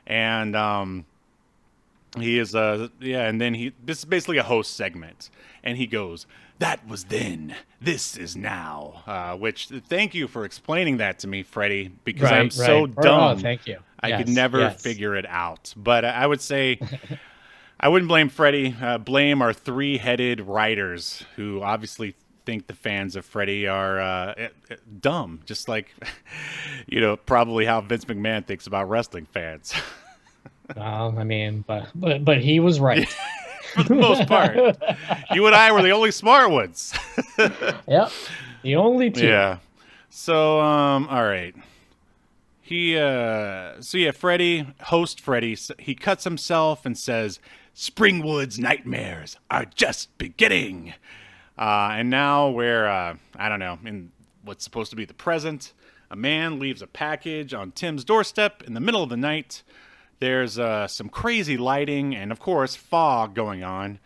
And he is yeah, and then this is basically a host segment, and he goes, "That was then, this is now." Which thank you for explaining that to me, Freddie, because I'm Right, so right. Oh, dumb. thank you. I could Yes, never yes. figure it out. But I would say I wouldn't blame Freddie. Blame our three-headed writers who obviously think the fans of Freddie are dumb, just like probably how Vince McMahon thinks about wrestling fans. Well, I mean, but he was right. For the most part. You and I were the only smart ones. Yep. The only two. Yeah. So, all right. So yeah, Freddy, he cuts himself and says, "Springwood's nightmares are just beginning." And now we're, I don't know, in what's supposed to be the present. A man leaves a package on Tim's doorstep in the middle of the night. There's some crazy lighting and, of course, fog going on.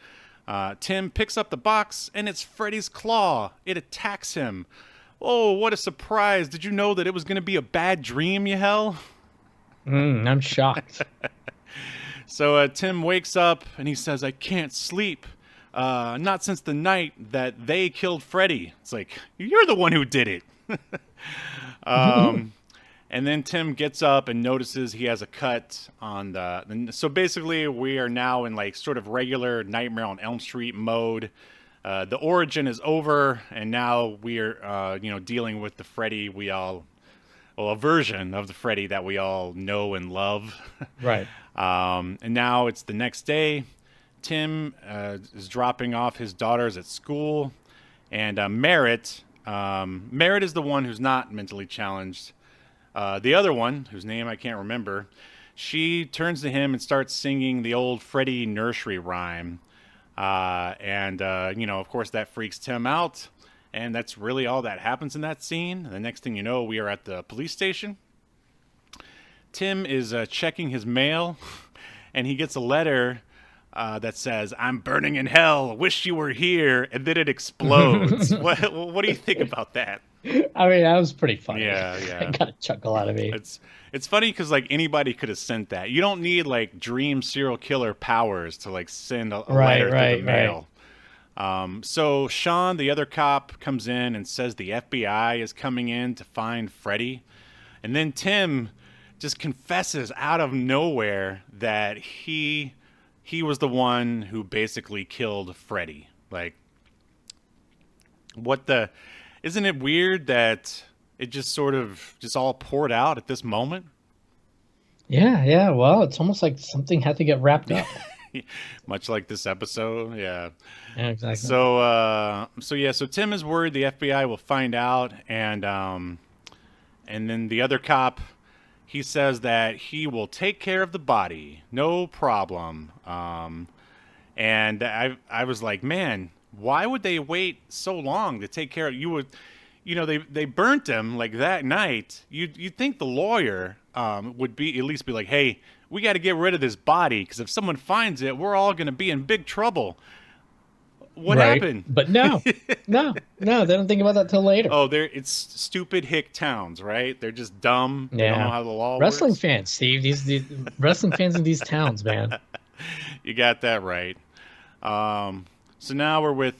Tim picks up the box, and it's Freddy's claw. It attacks him. Oh, what a surprise. Did you know that it was going to be a bad dream, Yahel? I'm shocked. So Tim wakes up, and he says, "I can't sleep. Not since the night that they killed Freddy." It's like, you're the one who did it. And then Tim gets up and notices he has a cut on so basically, we are now in like sort of regular Nightmare on Elm Street mode. The origin is over, and now we're dealing with the Freddy a version of the Freddy that we all know and love. Right. And now it's the next day. Tim is dropping off his daughters at school, and Merritt is the one who's not mentally challenged. The other one, whose name I can't remember, she turns to him and starts singing the old Freddy nursery rhyme. Of course, that freaks Tim out. And that's really all that happens in that scene. The next thing you know, we are at the police station. Tim is checking his mail, and he gets a letter that says, "I'm burning in hell. Wish you were here." And then it explodes. What do you think about that? I mean, that was pretty funny. Yeah, I yeah. got a chuckle out of me. It's funny because like anybody could have sent that. You don't need like dream serial killer powers to like send a letter through the mail. So Sean, the other cop, comes in and says the FBI is coming in to find Freddy, and then Tim just confesses out of nowhere that he was the one who basically killed Freddy. Like, what the? Isn't it weird that it just sort of just all poured out at this moment? Yeah, yeah. Well, it's almost like something had to get wrapped up. Much like this episode, yeah. Yeah, exactly. So Tim is worried the FBI will find out, and And then the other cop, he says that he will take care of the body, no problem. And I was like, man, why would they wait so long to take care of you? Would, they burnt him like that night. You'd think the lawyer would be at least be like, hey, we got to get rid of this body because if someone finds it, we're all going to be in big trouble. What happened? But no, they don't think about that till later. Oh, it's stupid hick towns, right? They're just dumb. They don't know how the law wrestling works. fans, Steve. These wrestling fans in these towns, man. You got that right. So now we're with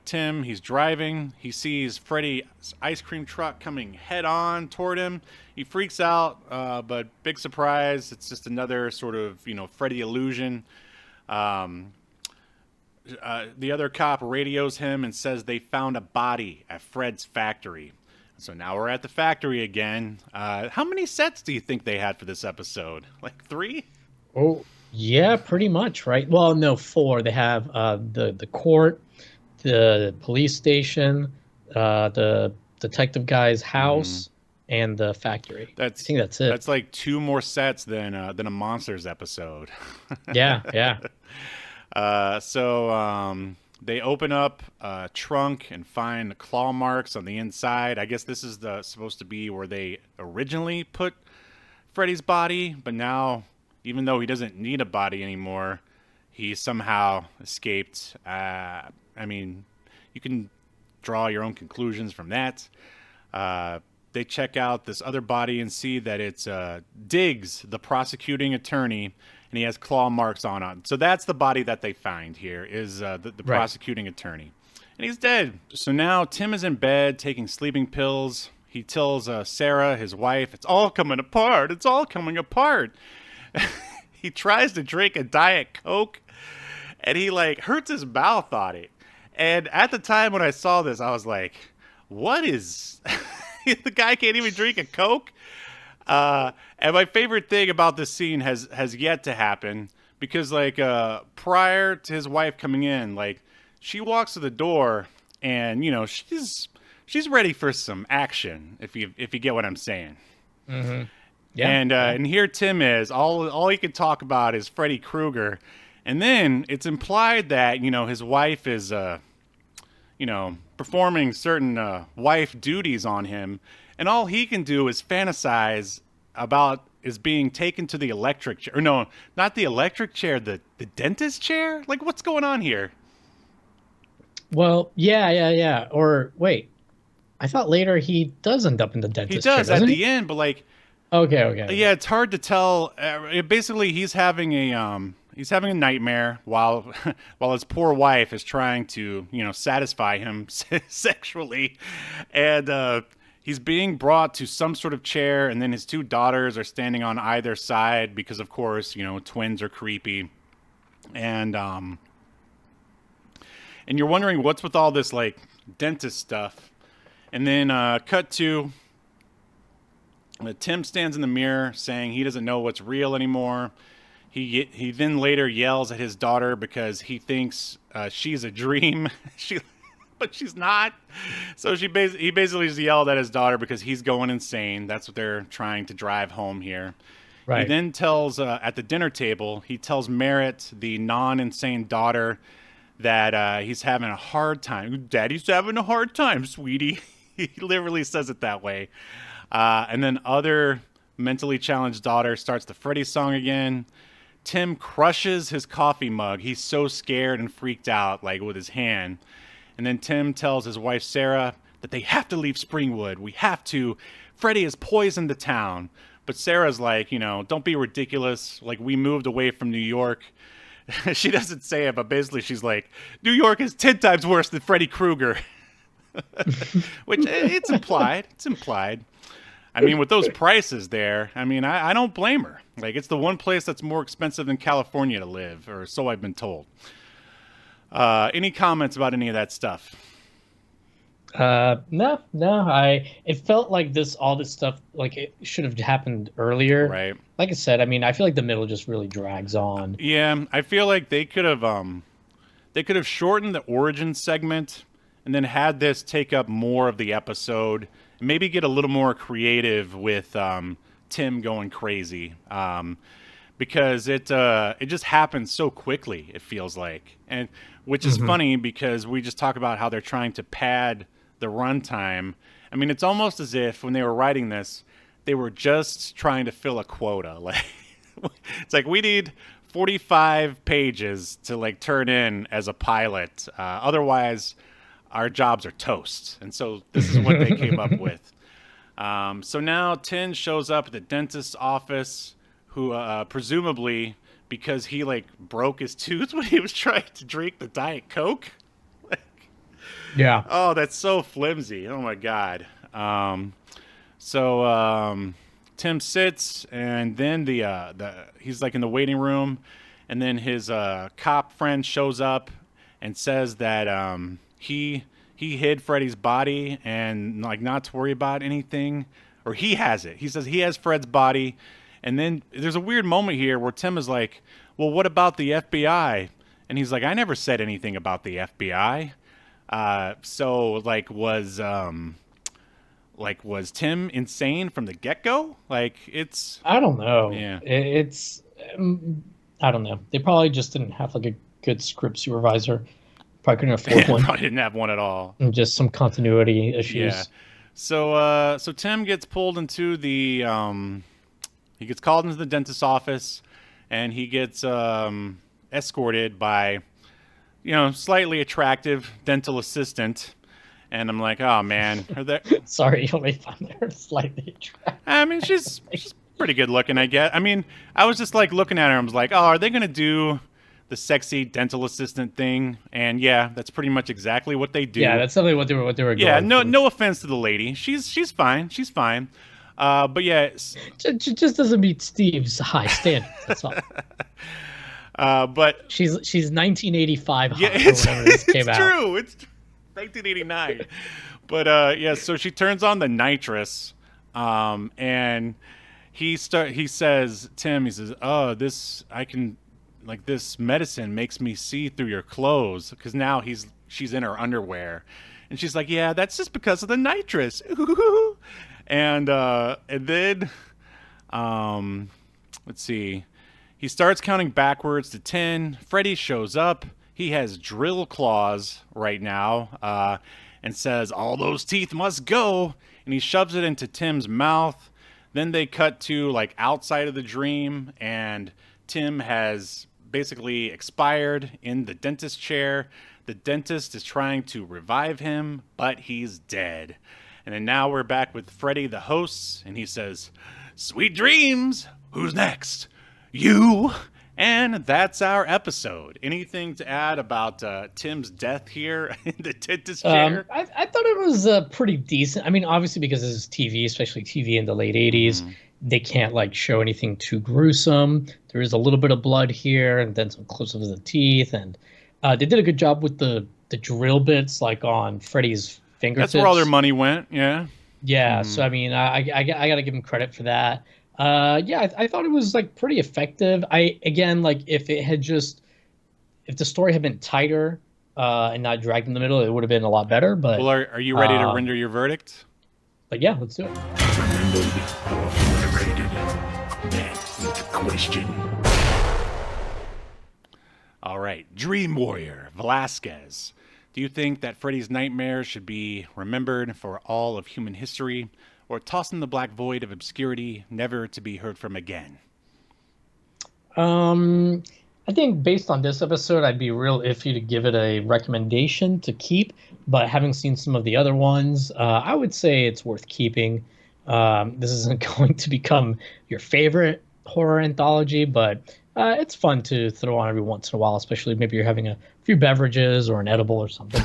Tim. He's driving. He sees Freddy's ice cream truck coming head on toward him. He freaks out, but big surprise. It's just another sort of, Freddy illusion. The other cop radios him and says they found a body at Fred's factory. So now we're at the factory again. How many sets do you think they had for this episode? Like 3? Oh, yeah, pretty much, right? Well, no, 4. They have the court, the police station, the detective guy's house, and the factory. I think that's it. That's like 2 more sets than a Monsters episode. Yeah. So they open up a trunk and find claw marks on the inside. I guess this is supposed to be where they originally put Freddy's body, but now, even though he doesn't need a body anymore, he somehow escaped. I mean, you can draw your own conclusions from that. They check out this other body and see that it's Diggs, the prosecuting attorney, and he has claw marks on it. So that's the body that they find here, is the prosecuting attorney. And he's dead. So now Tim is in bed taking sleeping pills. He tells Sarah, his wife, it's all coming apart. It's all coming apart. He tries to drink a Diet Coke, and he, hurts his mouth on it. And at the time when I saw this, I was like, what is... The guy can't even drink a Coke? And my favorite thing about this scene has yet to happen, because prior to his wife coming in, she walks to the door and she's ready for some action, if you get what I'm saying. Mm-hmm. Yeah. And here Tim is all he can talk about is Freddy Krueger, and then it's implied that his wife is performing certain wife duties on him, and all he can do is fantasize about is being taken to the electric chair. Or no, not the electric chair, the dentist chair? What's going on here? Well, yeah. Or wait, I thought later he does end up in the dentist chair. He does at the end, but Okay. Yeah, it's hard to tell. Basically, he's having a nightmare while his poor wife is trying to satisfy him sexually, and he's being brought to some sort of chair, and then his 2 daughters are standing on either side because, of course, twins are creepy, and you're wondering what's with all this dentist stuff, and then cut to Tim stands in the mirror saying he doesn't know what's real anymore. He then later yells at his daughter because he thinks she's a dream, but she's not. So he basically just yelled at his daughter because he's going insane. That's what they're trying to drive home here. Right. He then tells at the dinner table, he tells Merritt, the non-insane daughter, that he's having a hard time. Daddy's having a hard time, sweetie. He literally says it that way. And then other mentally challenged daughter starts the Freddy song again. Tim crushes his coffee mug. He's so scared and freaked out, with his hand. And then Tim tells his wife, Sarah, that they have to leave Springwood. We have to. Freddy has poisoned the town. But Sarah's like, don't be ridiculous. We moved away from New York. She doesn't say it, but basically she's like, New York is 10 times worse than Freddy Krueger. Which, it's implied. It's implied. I mean, with those prices there, I don't blame her. It's the one place that's more expensive than California to live, or so I've been told. Any comments about any of that stuff? No. It felt like all this stuff, it should have happened earlier. Right. Like I said, I feel like the middle just really drags on. Yeah, I feel like they could have shortened the origin segment and then had this take up more of the episode, and maybe get a little more creative with Tim going crazy, because it just happens so quickly. It feels like, and which is funny because we just talk about how they're trying to pad the runtime. I mean, it's almost as if when they were writing this, they were just trying to fill a quota. Like, it's like, we need 45 pages to like turn in as a pilot. Otherwise, our jobs are toast. And so this is what they came up with. So now Tin shows up at the dentist's office, who presumably, because he like broke his tooth when he was trying to drink the Diet Coke. Yeah. Oh, that's so flimsy. Oh my God. So Tim sits, and then he's like in the waiting room, and then his cop friend shows up and says that he hid Freddy's body and like not to worry about anything, or he has it. He says he has Fred's body, and then there's a weird moment here where Tim is like, "Well, what about the FBI?" And he's like, "I never said anything about the FBI." So like was Tim insane from the get-go? Like, it's, I don't know. Yeah. It's I don't know. They probably just didn't have like a good script supervisor. Probably couldn't afford one. Probably didn't have one at all. And just some continuity issues. Yeah. So Tim gets pulled into the he gets called into the dentist's office, and he gets escorted by, slightly attractive dental assistant. And I'm like, oh man, are there? Sorry, you only find her slightly attractive. I mean, she's pretty good looking, I guess. I mean, I was just like looking at her. I was like, oh, are they gonna do the sexy dental assistant thing? And yeah, that's pretty much exactly what they do. Yeah, that's definitely what they were going. Yeah, for. no offense to the lady. She's fine. She's fine. But yeah, She just doesn't meet Steve's high standards. That's all. But she's 1985 hot, yeah, or whatever this came it's out. true. It's 1989. But yeah, so she turns on the nitrous, and he says, Tim, he says, oh, this medicine makes me see through your clothes, because now she's in her underwear, and she's like, yeah, that's just because of the nitrous. And then let's see, he starts counting backwards to 10. Freddy shows up. He has drill claws right now, and says, all those teeth must go. And he shoves it into Tim's mouth. Then they cut to like outside of the dream, and Tim has basically expired in the dentist chair. The dentist is trying to revive him, but he's dead. And then now we're back with Freddy, the host, and he says, sweet dreams. Who's next? You. And that's our episode. Anything to add about Tim's death here in the dentist chair? I thought it was pretty decent. I mean, obviously because this is TV, especially TV in the late 80s, they can't like show anything too gruesome. There is a little bit of blood here, and then some close-ups of the teeth, and they did a good job with the drill bits, like on Freddy's fingertips. That's where all their money went. Yeah. Yeah. So I mean, I gotta give them credit for that. Yeah, I thought it was like pretty effective. Again, like if the story had been tighter and not dragged in the middle, it would have been a lot better. But well, are you ready to render your verdict? But yeah, let's do it. All right, Dream Warrior Velasquez. Do you think that Freddy's nightmares should be remembered for all of human history, or tossed in the black void of obscurity, never to be heard from again? I think based on this episode, I'd be real iffy to give it a recommendation to keep. But having seen some of the other ones, I would say it's worth keeping. This isn't going to become your favorite horror anthology, but it's fun to throw on every once in a while, especially maybe you're having a few beverages or an edible or something.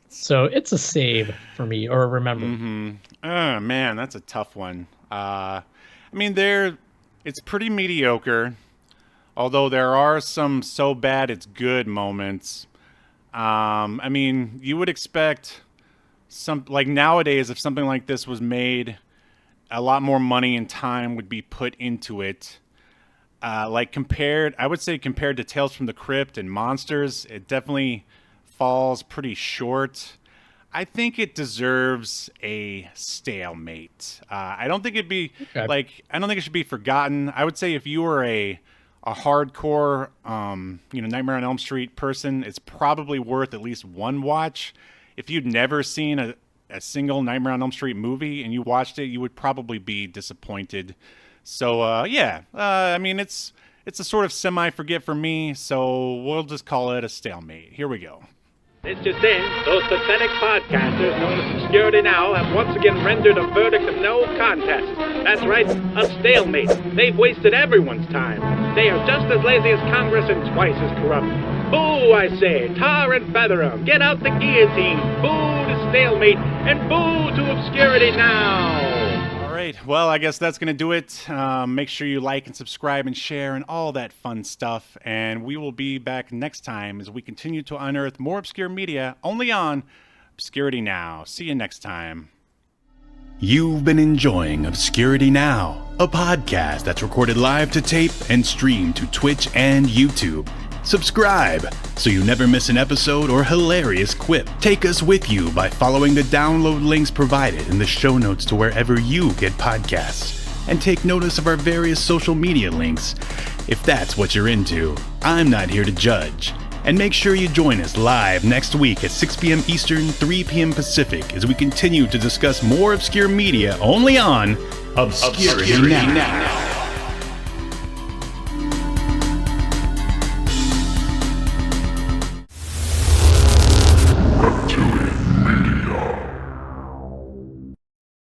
So it's a save for me, or a remember. Oh, man, that's a tough one. I mean, it's pretty mediocre, although there are some so bad it's good moments. I mean, you would expect like nowadays, if something like this was made, a lot more money and time would be put into it. I would say compared to Tales from the Crypt and Monsters, it definitely falls pretty short. I think it deserves a stalemate. I don't think it'd be I don't think it should be forgotten. I would say if you were a hardcore, Nightmare on Elm Street person, it's probably worth at least one watch. If you'd never seen a single Nightmare on Elm Street movie and you watched it, you would probably be disappointed. So, I mean, it's a sort of semi-forget for me, so we'll just call it a stalemate. Here we go. It's just in, those pathetic podcasters known as Obscurity Now have once again rendered a verdict of no contest. That's right, a stalemate. They've wasted everyone's time. They are just as lazy as Congress and twice as corrupt. Boo, I say, tar and feather 'em. Get out the guillotine. Boo to stalemate, and boo to Obscurity Now. All right, well, I guess that's going to do it. Make sure you like and subscribe and share and all that fun stuff. And we will be back next time as we continue to unearth more obscure media only on Obscurity Now. See you next time. You've been enjoying Obscurity Now, a podcast that's recorded live to tape and streamed to Twitch and YouTube. Subscribe so you never miss an episode or hilarious quip. Take us with you by following the download links provided in the show notes to wherever you get podcasts. And take notice of our various social media links. If that's what you're into, I'm not here to judge. And make sure you join us live next week at 6 p.m. Eastern, 3 p.m. Pacific as we continue to discuss more obscure media only on Obscurity Now.